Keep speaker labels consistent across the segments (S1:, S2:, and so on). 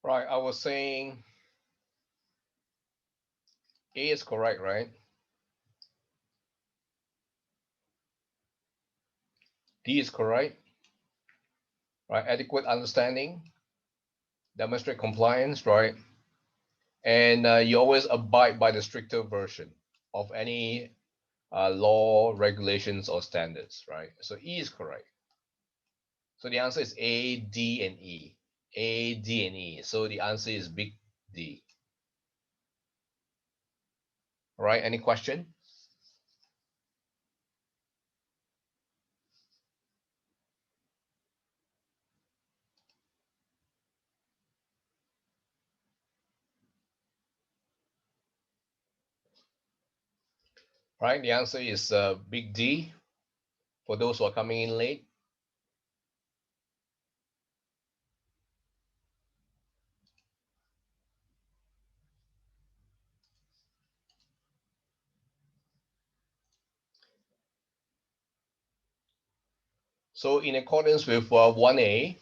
S1: Right, I was saying A is correct, right? D is correct, right? Adequate understanding, demonstrate compliance, right? And you always abide by the stricter version of any law, regulations, or standards, right? So E is correct. So the answer is A, D, and E. A, D, and E. So the answer is big D. All right, any question? Right, the answer is big D for those who are coming in late. So in accordance with 1A,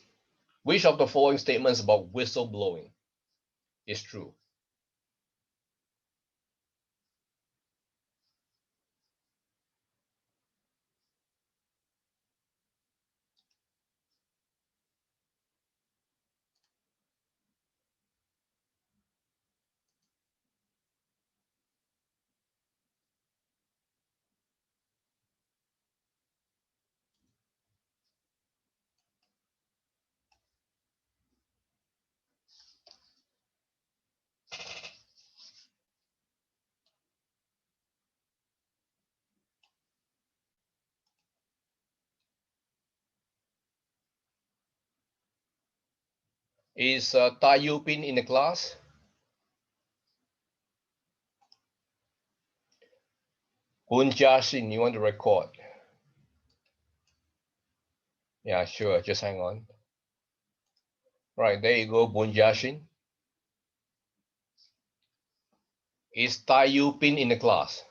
S1: which of the following statements about whistleblowing is true? Is Tai Yupin in the class? Gun Jiaxin, you want to record? Yeah, sure. Just hang on. Right, there you go, Bun Jiaxin. Is Tai Yupin in the class?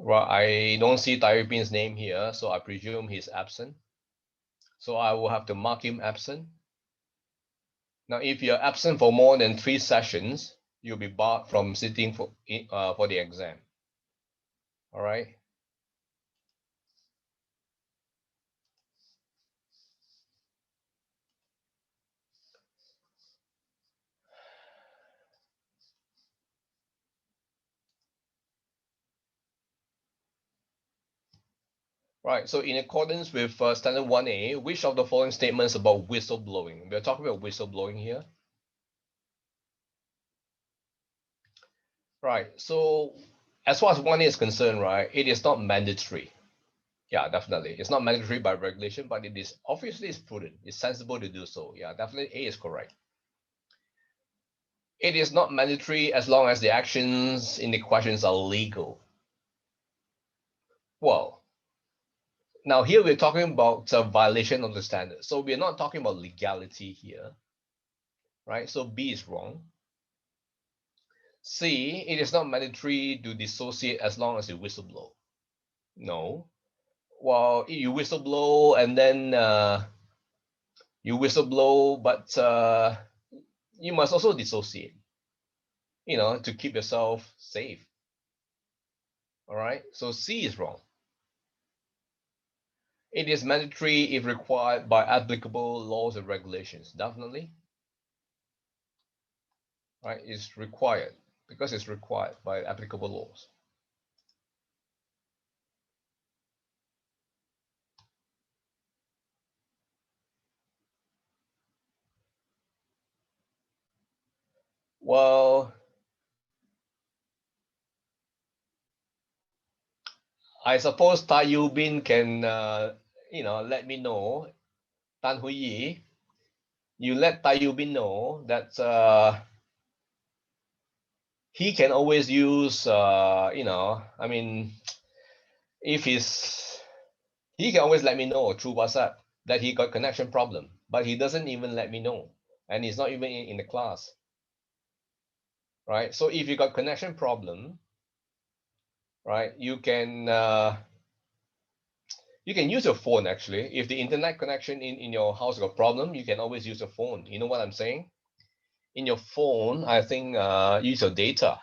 S1: Well, I don't see Tai Yupin's name here, so I presume he's absent. So I will have to mark him absent. Now, if you're absent for more than 3 sessions, you'll be barred from sitting for the exam. All right. Right. So, in accordance with Standard 1A, which of the following statements about whistleblowing? We're talking about whistleblowing here. Right. So, as far as 1A is concerned, right, it is not mandatory. Yeah, definitely. It's not mandatory by regulation, but it is obviously it's prudent. It's sensible to do so. Yeah, definitely A is correct. It is not mandatory as long as the actions in the questions are legal. Well, now here we're talking about a violation of the standard. So we're not talking about legality here, right? So B is wrong. C, it is not mandatory to dissociate as long as you whistleblow. No. Well, you whistleblow and then you whistleblow, but you must also dissociate, to keep yourself safe. All right. So C is wrong. It is mandatory if required by applicable laws and regulations. Definitely. Right. It's required because it's required by applicable laws. Well, I suppose Tai Yu Bin can, let me know, Tan Hui Yi, you let Tai Yu Bin know that he can always use, I mean, if he can always let me know through WhatsApp that he got connection problem, but he doesn't even let me know, and he's not even in the class, right? So if you got connection problem, right, you can use your phone actually. If the internet connection in your house got problem, you can always use your phone. You know what I'm saying? In your phone, I think use your data,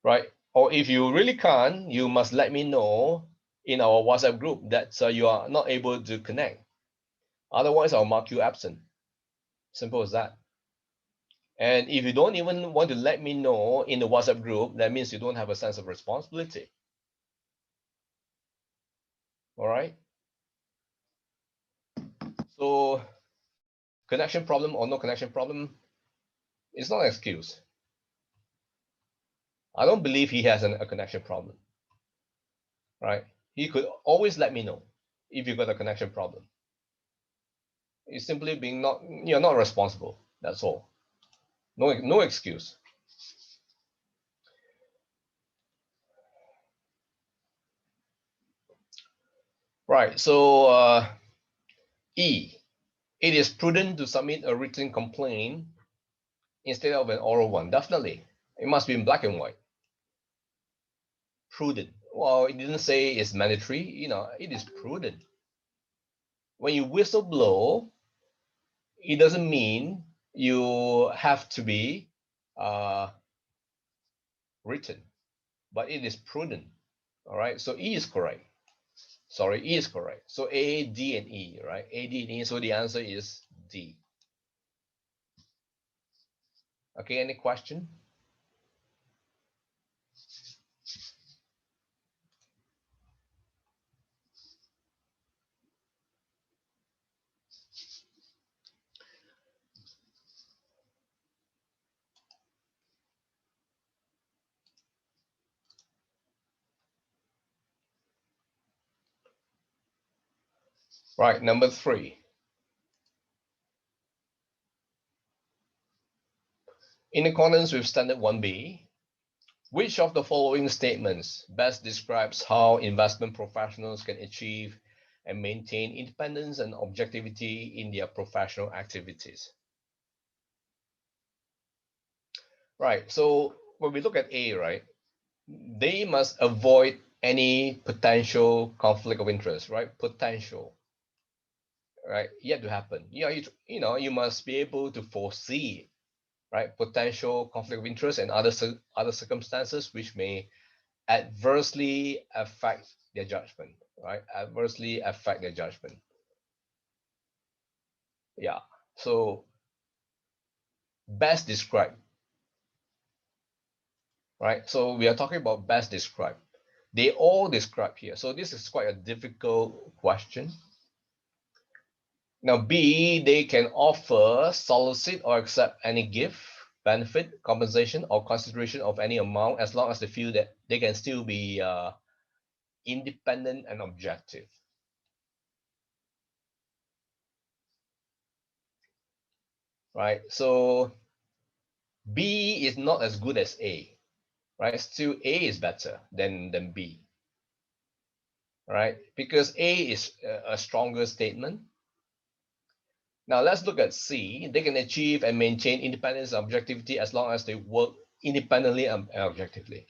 S1: right? Or if you really can't, you must let me know in our WhatsApp group that you are not able to connect. Otherwise, I'll mark you absent. Simple as that. And if you don't even want to let me know in the WhatsApp group, that means you don't have a sense of responsibility. All right. So connection problem or no connection problem is not an excuse. I don't believe he has a connection problem. Right. He could always let me know if you got a connection problem. It's simply being you're not responsible. That's all. No excuse. Right. So E, it is prudent to submit a written complaint instead of an oral one. Definitely. It must be in black and white. Prudent. Well, it didn't say it's mandatory. It is prudent. When you whistle blow, it doesn't mean you have to be written, but it is prudent. All right. So E is correct. Sorry, E is correct. So A, D, and E, right? A, D, and E. So the answer is D. Okay, any question? Right, number 3. In accordance with Standard 1B, which of the following statements best describes how investment professionals can achieve and maintain independence and objectivity in their professional activities? Right, so when we look at A, right, they must avoid any potential conflict of interest, right? Potential, right? Yet to happen. You must be able to foresee, right, potential conflict of interest and other circumstances which may adversely affect their judgment, right? Adversely affect their judgment. Yeah. So best described, right? So we are talking about best described. They all describe here. So this is quite a difficult question. Now, B, they can offer, solicit, or accept any gift, benefit, compensation, or consideration of any amount as long as they feel that they can still be independent and objective. Right? So B is not as good as A. Right? Still, A is better than B. Right? Because A is a stronger statement. Now let's look at C. They can achieve and maintain independence and objectivity as long as they work independently and objectively.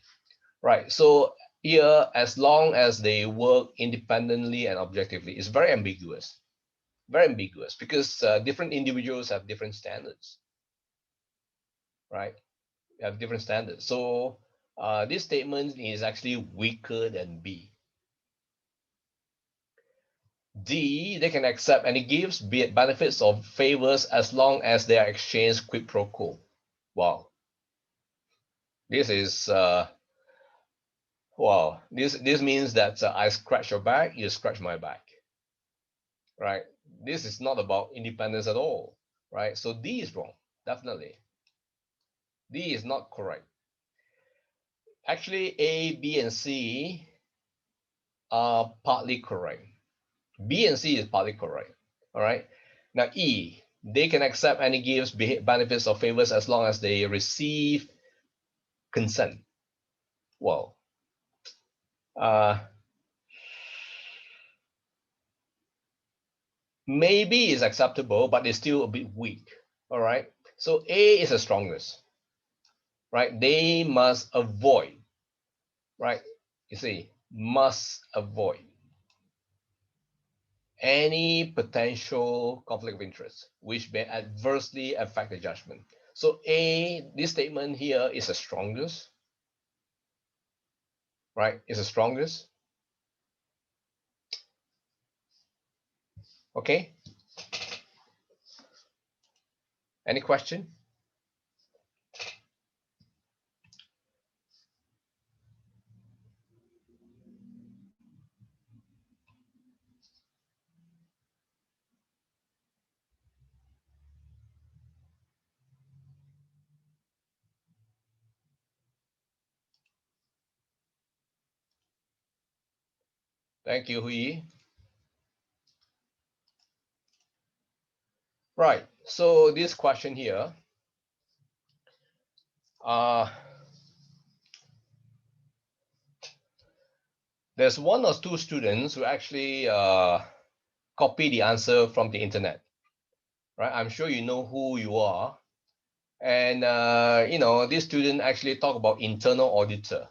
S1: Right. So here, as long as they work independently and objectively, it's very ambiguous. Very ambiguous because different individuals have different standards. Right. Have different standards. So this statement is actually weaker than B. D, they can accept any gifts, be it benefits or favors, as long as they are exchanged quid pro quo. Wow. This is wow. This means that I scratch your back, you scratch my back. Right? This is not about independence at all. Right? So D is wrong. Definitely. D is not correct. Actually, A, B, and C are partly correct. B and C is partly correct. All right. Now E, they can accept any gifts, benefits, or favors as long as they receive consent. Well, maybe is acceptable, but it's still a bit weak. All right. So A is the strongest. Right. They must avoid. Right. You see, must avoid any potential conflict of interest which may adversely affect the judgment. So A, this statement here is the strongest, right? Is the strongest. Okay. Any question? Thank you, Hui. Right. So this question here, there's one or two students who actually copy the answer from the internet. Right. I'm sure you know who you are. And this student actually talk about internal auditor.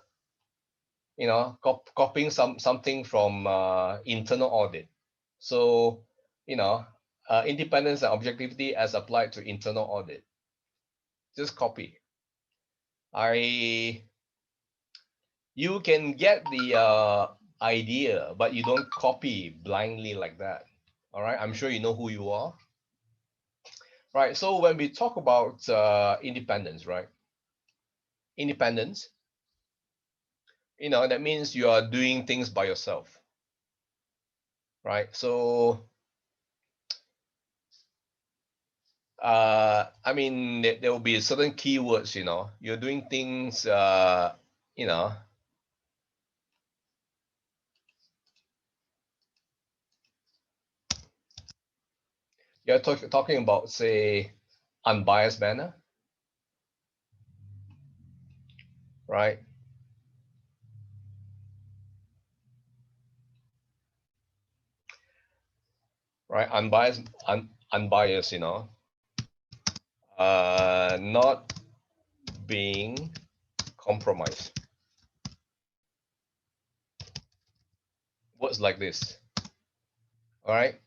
S1: Copying something from internal audit. So, independence and objectivity as applied to internal audit. Just copy. You can get the idea, but you don't copy blindly like that. All right. I'm sure you know who you are. Right. So when we talk about independence, right? Independence, that means you are doing things by yourself. Right. So I mean, there will be certain keywords, you're doing things, you're talking about, say, unbiased manner, right? Right, unbiased, not being compromised. Words like this, all right?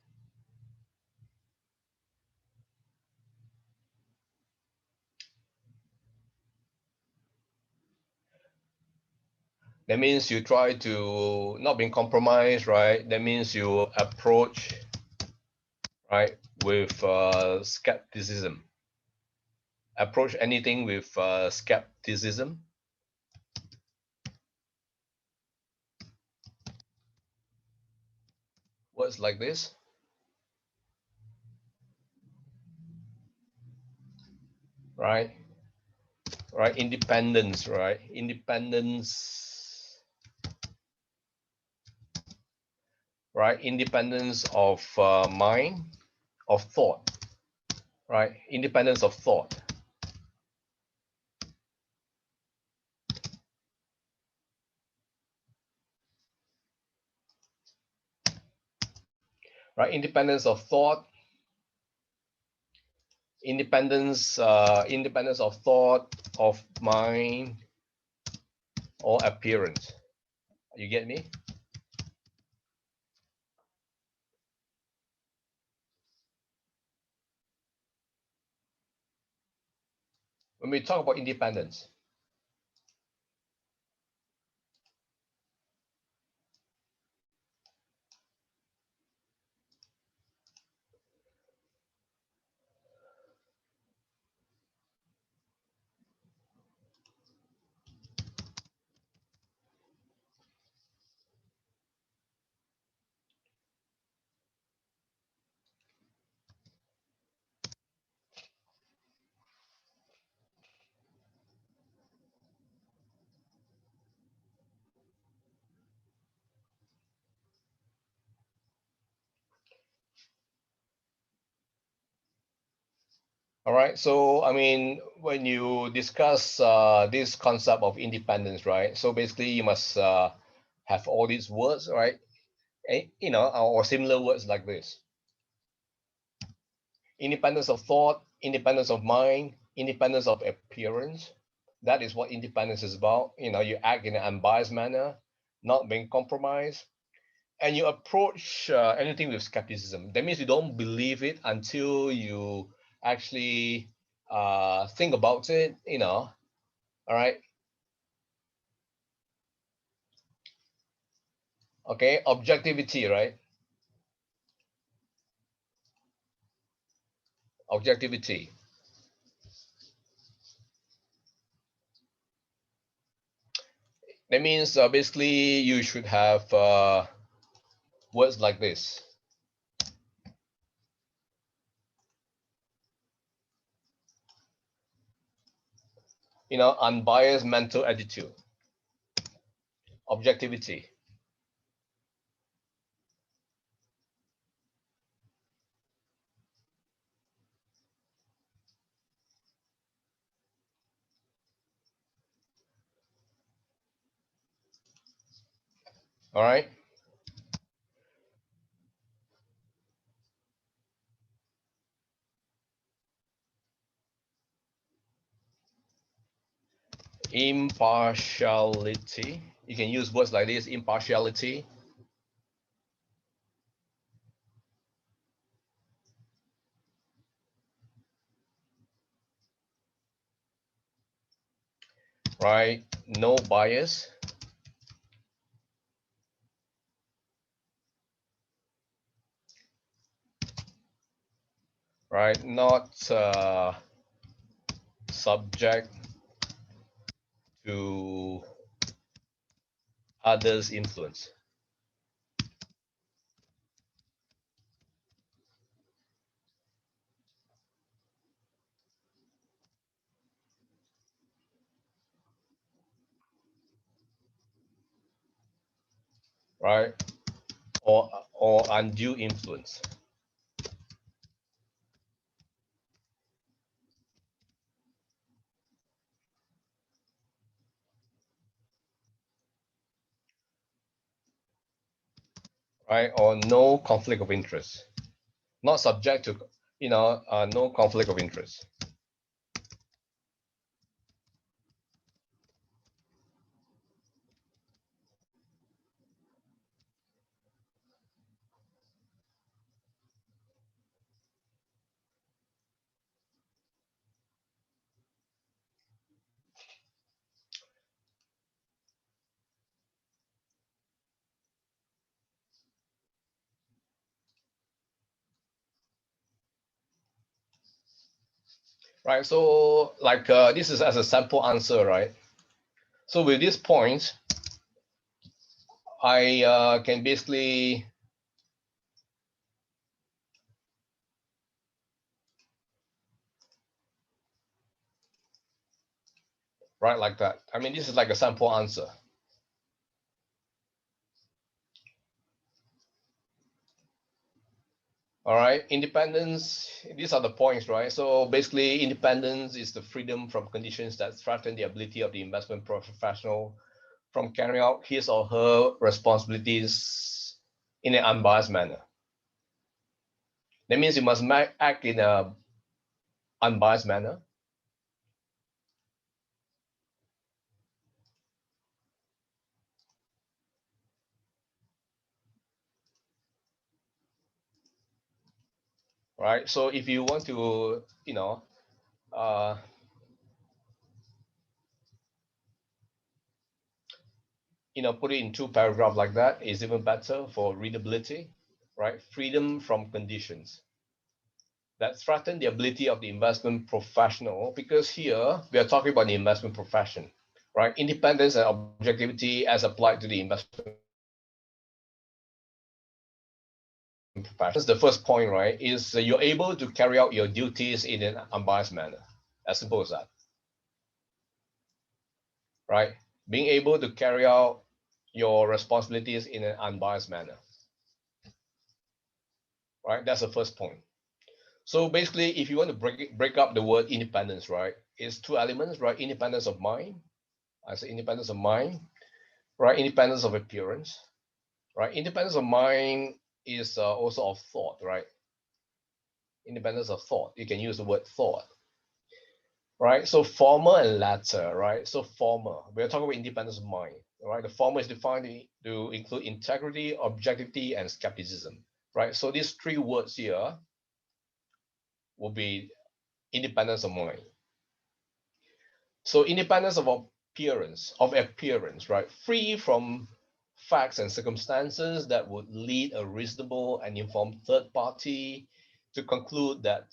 S1: That means you try to not being compromised, right? That means you approach, right, with skepticism. Approach anything with skepticism. Words like this, right? Right, independence, right? Independence, right? Independence of mind, of thought, right? Independence of thought, right? Independence of thought, independence of thought, of mind, or appearance. You get me? When we talk about independence, All right. So, I mean, when you discuss this concept of independence, right? So basically, you must have all these words, right? You know, or similar words like this: independence of thought, independence of mind, independence of appearance. That is what independence is about. You know, you act in an unbiased manner, not being compromised, and you approach anything with skepticism. That means you don't believe it until you actually think about it. You know, all right. Okay, objectivity, right? Objectivity. That means basically you should have words like this. You know, unbiased mental attitude, objectivity. All right. Impartiality. You can use words like this: impartiality, right? No bias, right? Not subject to others' influence, right? Or undue influence, right? Or no conflict of interest, not subject to, no conflict of interest, right? So like this is as a sample answer, right? So with these points, I can basically, write like that. I mean, this is like a sample answer. All right, independence, these are the points, right? So basically, independence is the freedom from conditions that threaten the ability of the investment professional from carrying out his or her responsibilities in an unbiased manner. That means you must act in a unbiased manner, right? So if you want to, uh, put it in two paragraphs like that is even better for readability, right? Freedom from conditions that threaten the ability of the investment professional, because here we are talking about the investment profession, right? Independence and objectivity as applied to the investment profession. The first point, right, is you're able to carry out your duties in an unbiased manner. As simple as that, right? Being able to carry out your responsibilities in an unbiased manner, right? That's the first point. So basically, if you want to break up the word independence, right, it's two elements, right? Independence of mind. I say independence of mind, right? Independence of appearance, right? Independence of mind is also of thought, right? Independence of thought. You can use the word thought, right? So former and latter, right? So former, we're talking about independence of mind, right? The former is defined to include integrity, objectivity, and skepticism, right? So these three words here will be independence of mind. So independence of appearance, right? Free from facts and circumstances that would lead a reasonable and informed third party to conclude that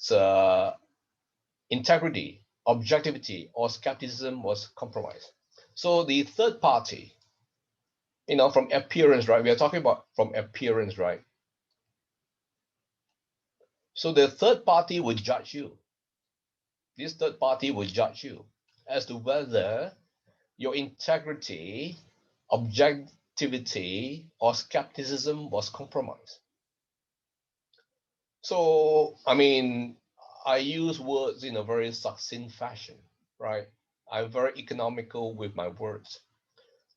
S1: integrity, objectivity, or skepticism was compromised. So the third party, from appearance, right? We are talking about from appearance, right? So the third party will judge you. This third party will judge you as to whether your integrity, objectivity, or skepticism was compromised. So, I mean, I use words in a very succinct fashion, right? I'm very economical with my words.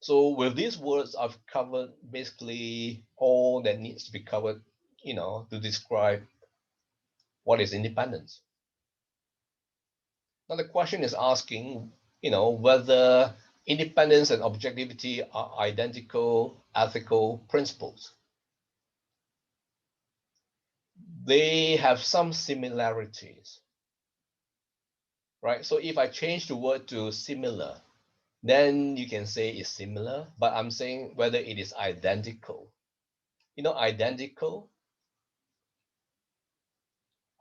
S1: So with these words, I've covered basically all that needs to be covered, to describe what is independence. Now the question is asking, whether independence and objectivity are identical ethical principles. They have some similarities, right? So if I change the word to similar, then you can say it's similar, but I'm saying whether it is identical.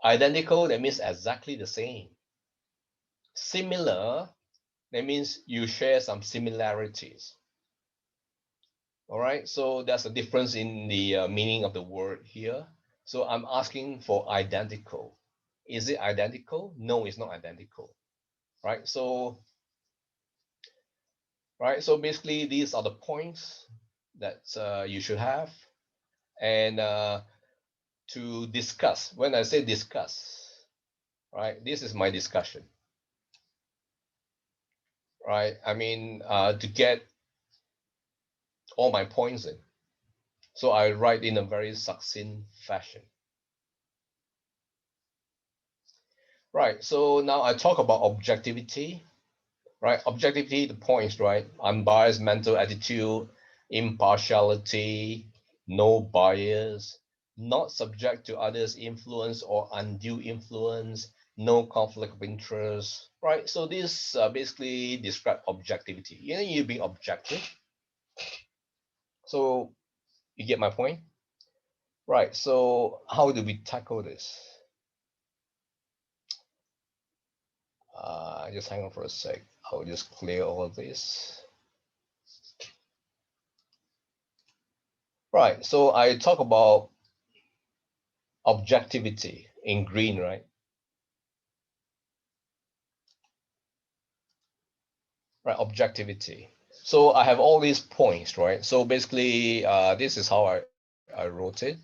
S1: Identical, that means exactly the same. Similar, that means you share some similarities. All right, so that's a difference in the meaning of the word here. So I'm asking for identical. Is it identical? No, it's not identical. Right, so basically these are the points that you should have, and to discuss. When I say discuss, right, this is my discussion, right? I mean, to get all my points in. So I write in a very succinct fashion. Right, so now I talk about objectivity, right? Objectivity, the points, right? Unbiased mental attitude, impartiality, no bias, not subject to others' influence or undue influence, no conflict of interest, right? So this basically describe objectivity. You being objective. So you get my point? Right, so how do we tackle this? Just hang on for a sec. I'll just clear all of this. Right, so I talk about objectivity in green, right? Right, objectivity. So I have all these points, right? So basically, this is how I wrote it.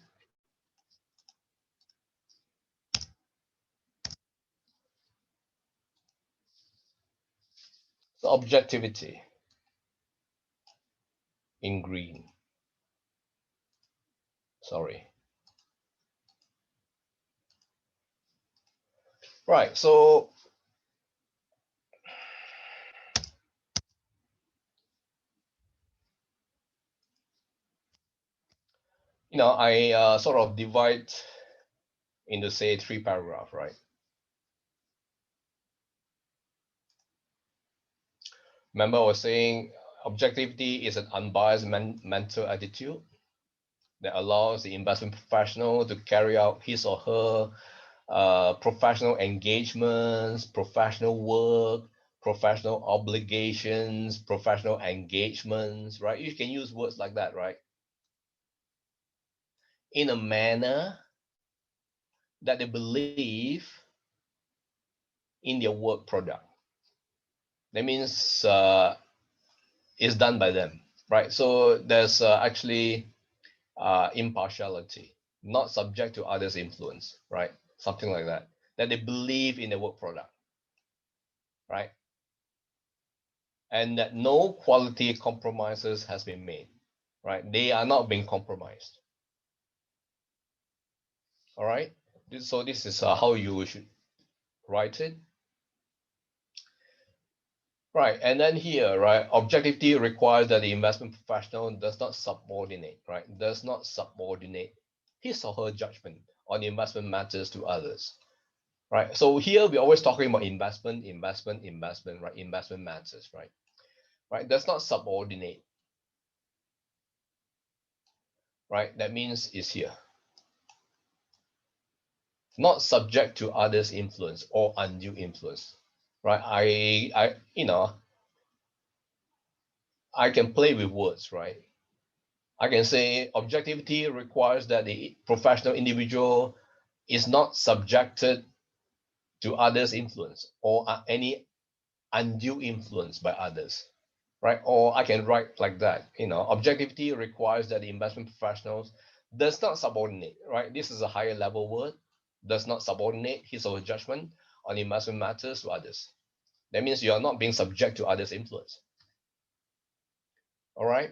S1: So objectivity in green. Sorry. Right, so I sort of divide into, say, 3 paragraphs, right? Remember, I was saying objectivity is an unbiased mental attitude that allows the investment professional to carry out his or her professional engagements, professional work, professional obligations, professional engagements, right? You can use words like that, right? In a manner that they believe in their work product. That means it's done by them, right? So there's actually impartiality, not subject to others' influence, right? something like that, that they believe in the work product, right? And that no quality compromises has been made, right? They are not being compromised. All right. So this is how you should write it. Right. And then here, right, objectivity requires that the investment professional does not subordinate, right? Does not subordinate his or her judgment on investment matters to others. Right. So here we're always talking about investment, right? Investment matters, right? Right. Does not subordinate. Right. That means is here. Not subject to others' influence or undue influence. Right. I can play with words, right? I can say objectivity requires that the professional individual is not subjected to others' influence or any undue influence by others, right? Or I can write like that, objectivity requires that the investment professionals does not subordinate, right? This is a higher level word, does not subordinate his or her judgment on investment matters to others. That means you are not being subject to others' influence. All right.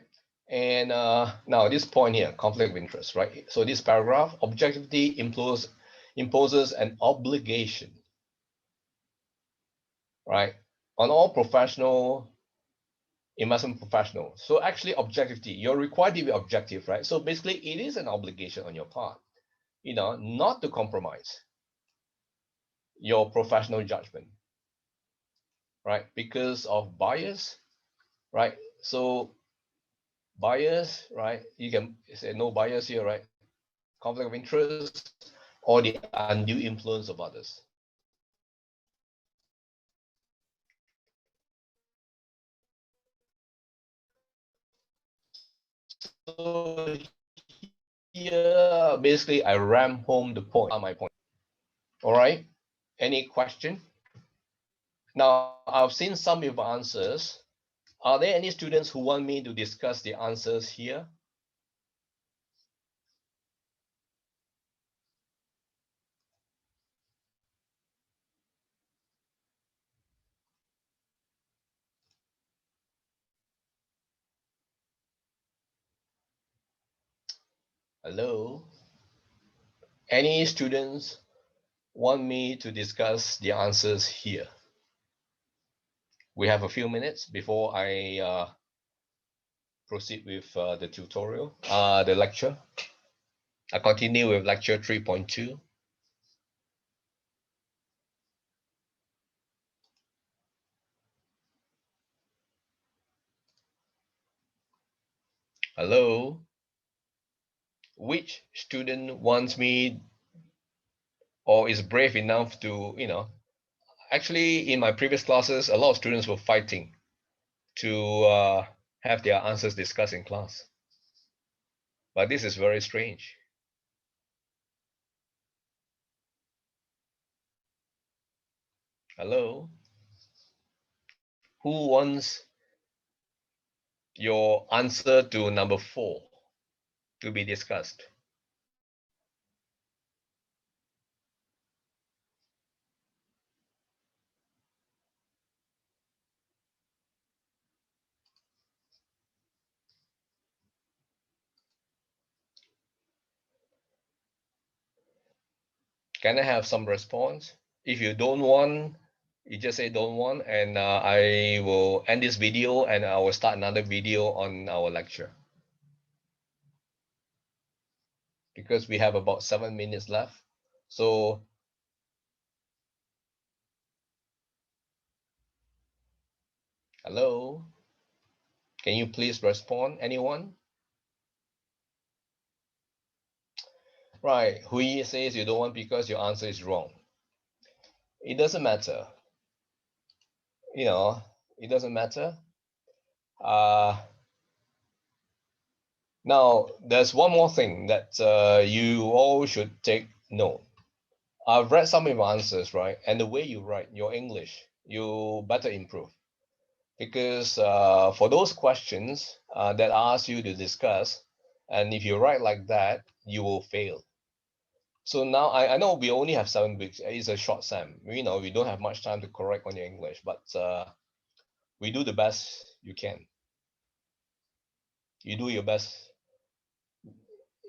S1: And now this point here, conflict of interest, right? So this paragraph, objectivity imposes an obligation, right, on all professional investment professionals. So actually objectivity, you're required to be objective, right? So basically it is an obligation on your part, not to compromise your professional judgment, right? Because of bias, right? So bias, right? You can say no bias here, right? Conflict of interest or the undue influence of others. So here, basically, I ram home the point. My point. All right. Any question? Now, I've seen some of your answers. Are there any students who want me to discuss the answers here? Hello? Any students want me to discuss the answers here? We have a few minutes before I proceed with the tutorial, the lecture. I continue with lecture 3.2. Hello? Which student wants me or is brave enough to, actually in my previous classes, a lot of students were fighting to have their answers discussed in class. But this is very strange. Hello? Who wants your answer to number 4 to be discussed? Can I have some response? If you don't want, you just say don't want, and I will end this video and I will start another video on our lecture. Because we have about 7 minutes left. So hello, can you please respond, anyone? Right, Hui says you don't want because your answer is wrong. It doesn't matter. It doesn't matter. Now, there's one more thing that you all should take note. I've read some of your answers, right? And the way you write your English, you better improve. Because for those questions that ask you to discuss, and if you write like that, you will fail. So now I know we only have 7 weeks. It's a short SEM. We know we don't have much time to correct on your English, but we do the best you can. You do your best,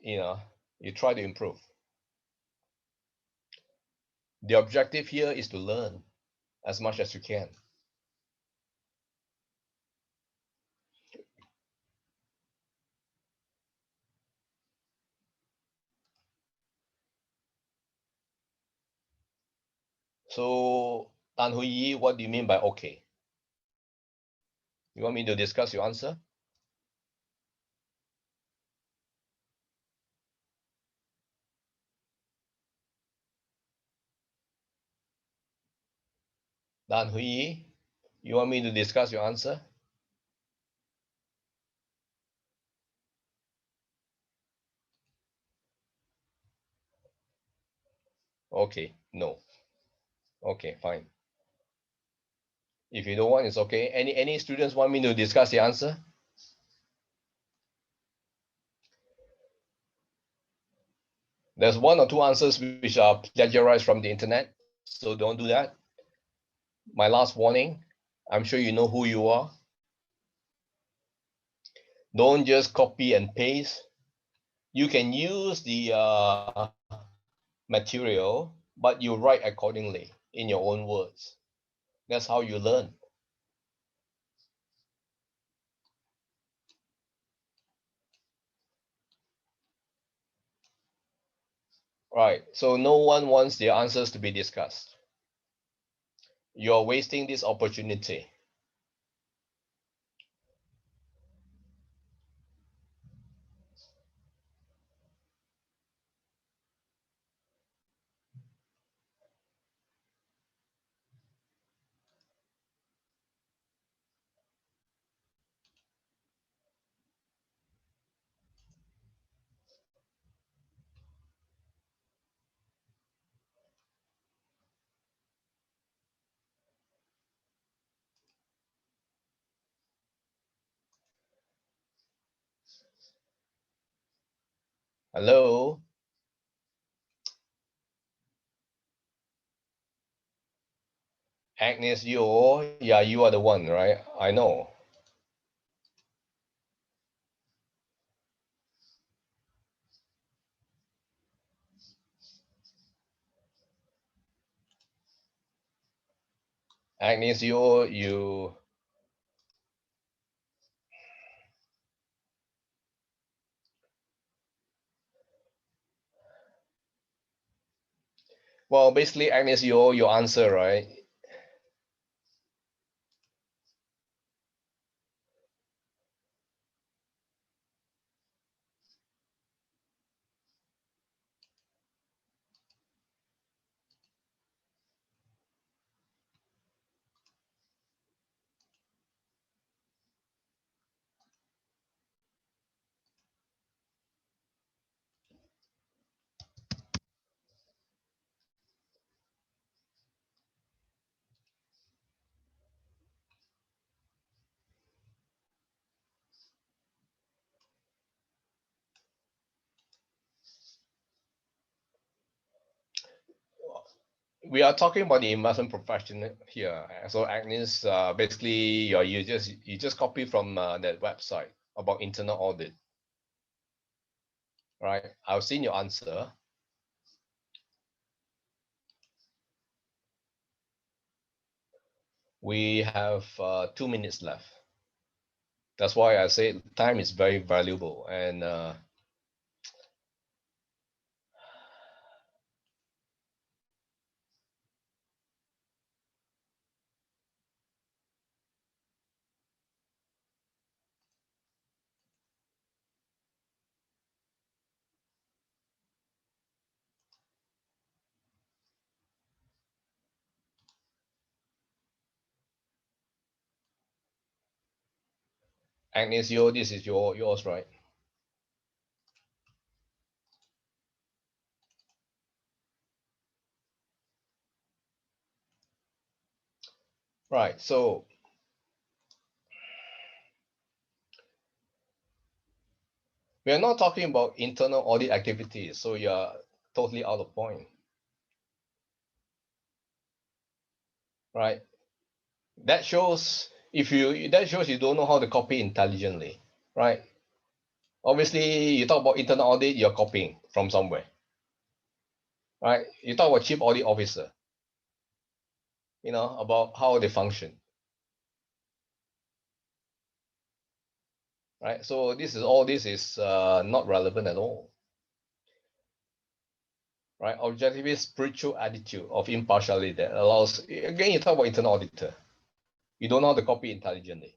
S1: you know, you try to improve. The objective here is to learn as much as you can. So, Tan Hui Yi, what do you mean by okay? You want me to discuss your answer? Tan Hui Yi, you want me to discuss your answer? Okay, no. Okay, fine. If you don't want, it's okay. Any students want me to discuss the answer? There's 1 or 2 answers which are plagiarized from the internet, so don't do that. My last warning, I'm sure you know who you are. Don't just copy and paste. You can use the material, but you write accordingly in your own words. That's how you learn. Right. So no one wants their answers to be discussed. You're wasting this opportunity. Hello? Agnes Yo, yeah, you are the one, right? I know. Agnes Yo, you. Well, basically, Agnes Yo, your answer, right? We are talking about the investment profession here. So Agnes, basically, you just copy from that website about internal audit, right? I've seen your answer. We have 2 minutes left. That's why I say time is very valuable. And Agnes, this is yours, right? Right. So we are not talking about internal audit activities. So totally out of point. Right? That shows that shows you don't know how to copy intelligently, right? Obviously, you talk about internal audit, you're copying from somewhere, right? You talk about chief audit officer, about how they function, right? So all this is not relevant at all, right? Objectivist spiritual attitude of impartiality that allows, again, you talk about internal auditor, you don't know how to copy intelligently.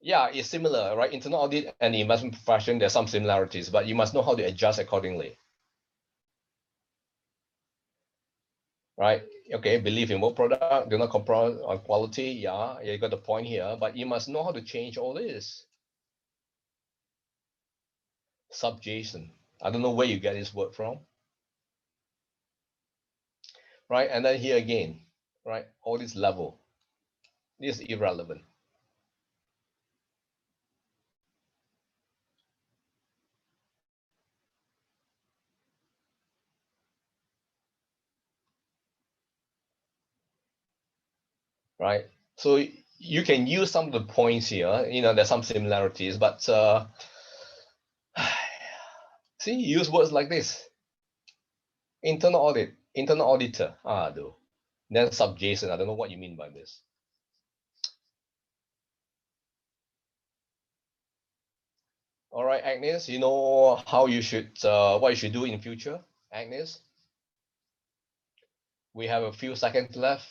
S1: Yeah, it's similar, right? Internal audit and the investment profession, there's some similarities, but you must know how to adjust accordingly, right? Okay, believe in work product, do not compromise on quality. Yeah, you got the point here, but you must know how to change all this. Subjacent. I don't know where you get this word from, right? And then here again, right? All this level, this is irrelevant. Right? So you can use some of the points here. There's some similarities, but see, use words like this: internal audit, internal auditor. Though. Then subjacent. I don't know what you mean by this. All right, Agnes. You know how you should, what you should do in future, Agnes. We have a few seconds left.